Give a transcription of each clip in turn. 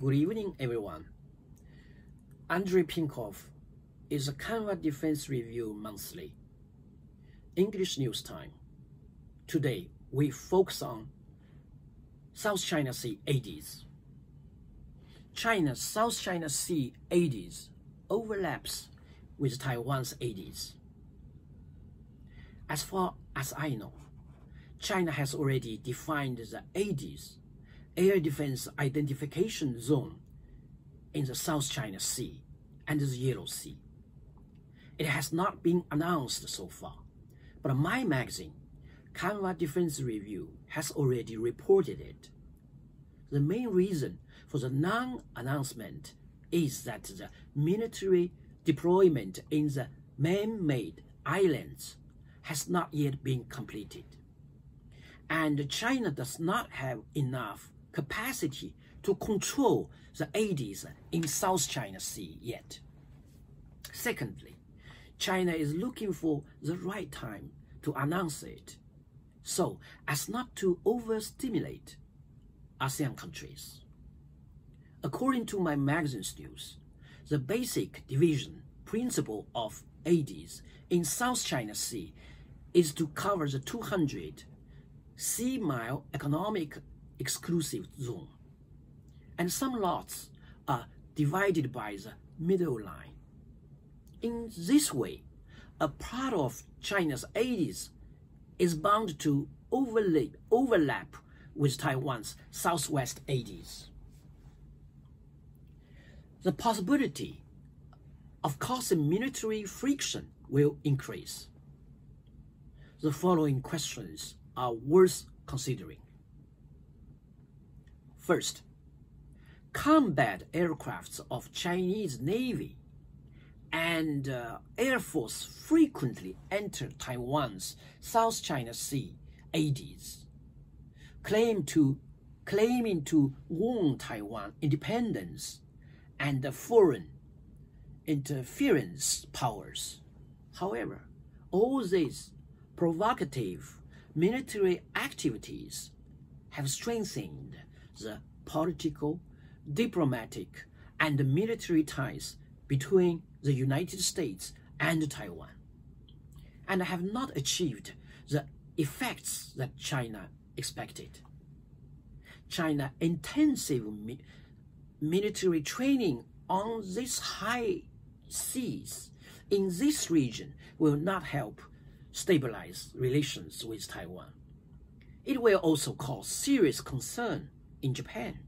Good evening, everyone. Andrei Pinkov is a Canva Defense Review Monthly. English News Time. Today, we focus on South China Sea ADIZ. China's South China Sea ADIZ overlaps with Taiwan's ADIZ. As far as I know, China has already defined the ADIZ, Air Defense Identification Zone, in the South China Sea and the Yellow Sea. It has not been announced so far, but my magazine, Canva Defense Review, has already reported it. The main reason for the non-announcement is that the military deployment in the man-made islands has not yet been completed, and China does not have enough capacity to control the ADIZ in South China Sea yet. Secondly, China is looking for the right time to announce it, so as not to overstimulate ASEAN countries. According to my magazine's news, the basic division principle of ADIZ in South China Sea is to cover the 200 sea-mile economic exclusive zone, and some lots are divided by the middle line. In this way, a part of China's ADIZ is bound to overlap with Taiwan's southwest ADIZ. The possibility of causing military friction will increase. The following questions are worth considering. First, combat aircrafts of Chinese Navy and Air Force frequently enter Taiwan's South China Sea ADIZ, claiming to warn Taiwan independence and foreign interference powers. However, all these provocative military activities have strengthened the political, diplomatic, and military ties between the United States and Taiwan, and have not achieved the effects that China expected. China's intensive military training on these high seas in this region will not help stabilize relations with Taiwan. It will also cause serious concern in Japan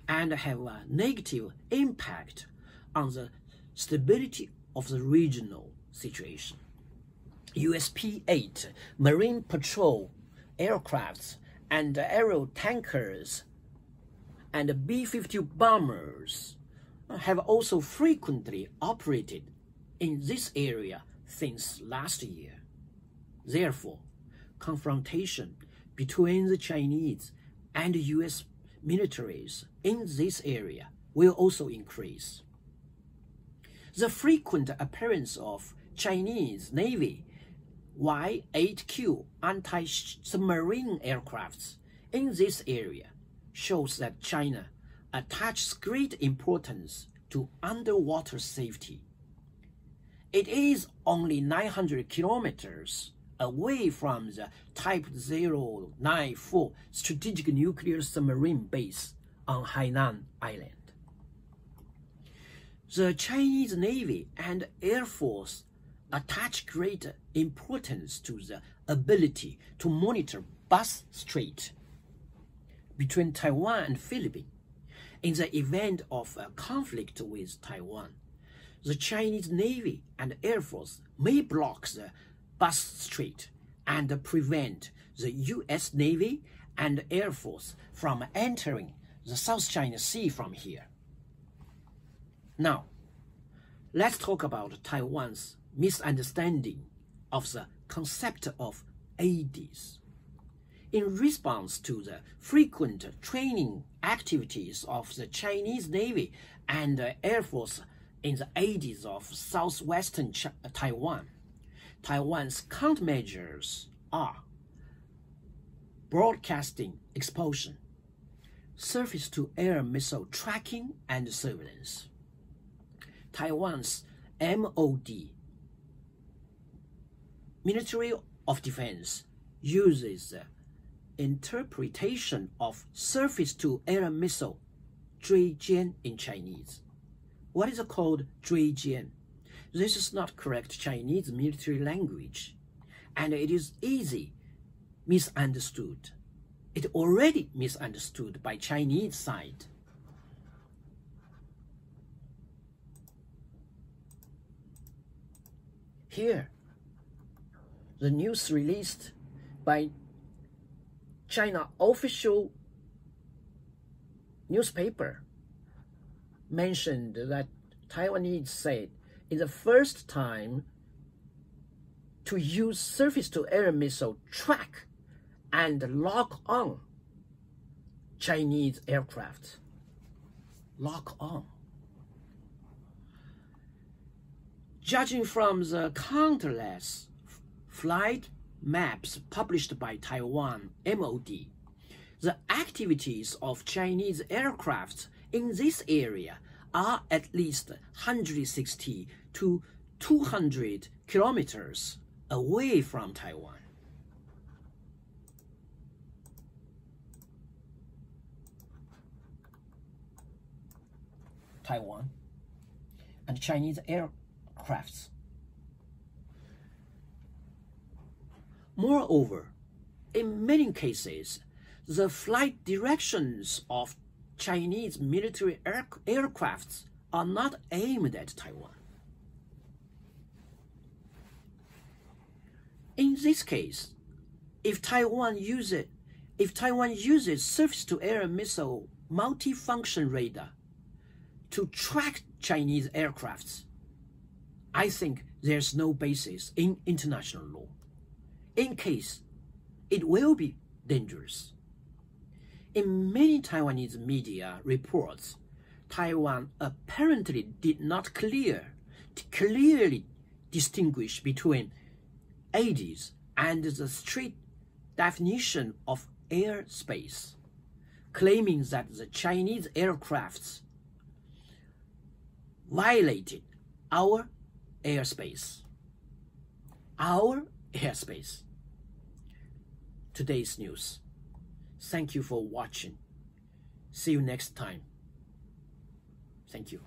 and have a negative impact on the stability of the regional situation. USP-8 Marine Patrol aircrafts and aero tankers and B-52 bombers have also frequently operated in this area since last year. Therefore, confrontation between the Chinese and US militaries in this area will also increase. The frequent appearance of Chinese Navy Y-8Q anti-submarine aircrafts in this area shows that China attaches great importance to underwater safety. It is only 900 kilometers away from the Type 094 strategic nuclear submarine base on Hainan Island. The Chinese Navy and Air Force attach great importance to the ability to monitor Bass Strait between Taiwan and Philippines. In the event of a conflict with Taiwan, the Chinese Navy and Air Force may block the Bass Strait and prevent the US Navy and Air Force from entering the South China Sea from here. Now, let's talk about Taiwan's misunderstanding of the concept of ADIZ. In response to the frequent training activities of the Chinese Navy and Air Force in the ADIZ of southwestern Taiwan, Taiwan's countermeasures are broadcasting exposure, surface-to-air missile tracking and surveillance. Taiwan's MOD, Ministry of Defense, uses the interpretation of surface-to-air missile 追歼 in Chinese. What is it called 追歼? This is not correct Chinese military language, and it is easy misunderstood. It already misunderstood by Chinese side. Here, the news released by China official newspaper mentioned that Taiwanese said it's the first time to use surface-to-air missile track and lock on Chinese aircraft. Lock on. Judging from the countless flight maps published by Taiwan MOD, the activities of Chinese aircraft in this area are at least 160 to 200 kilometers away from Taiwan. Taiwan and Chinese aircrafts. Moreover, in many cases, the flight directions of Chinese military aircrafts are not aimed at Taiwan. In this case, if Taiwan uses surface-to-air missile multifunction radar to track Chinese aircrafts, I think there's no basis in international law. In case, it will be dangerous. In many Taiwanese media reports, Taiwan apparently did not clearly distinguish between ADIZ and the strict definition of airspace, claiming that the Chinese aircrafts violated our airspace. Our airspace. Today's news. Thank you for watching. See you next time. Thank you.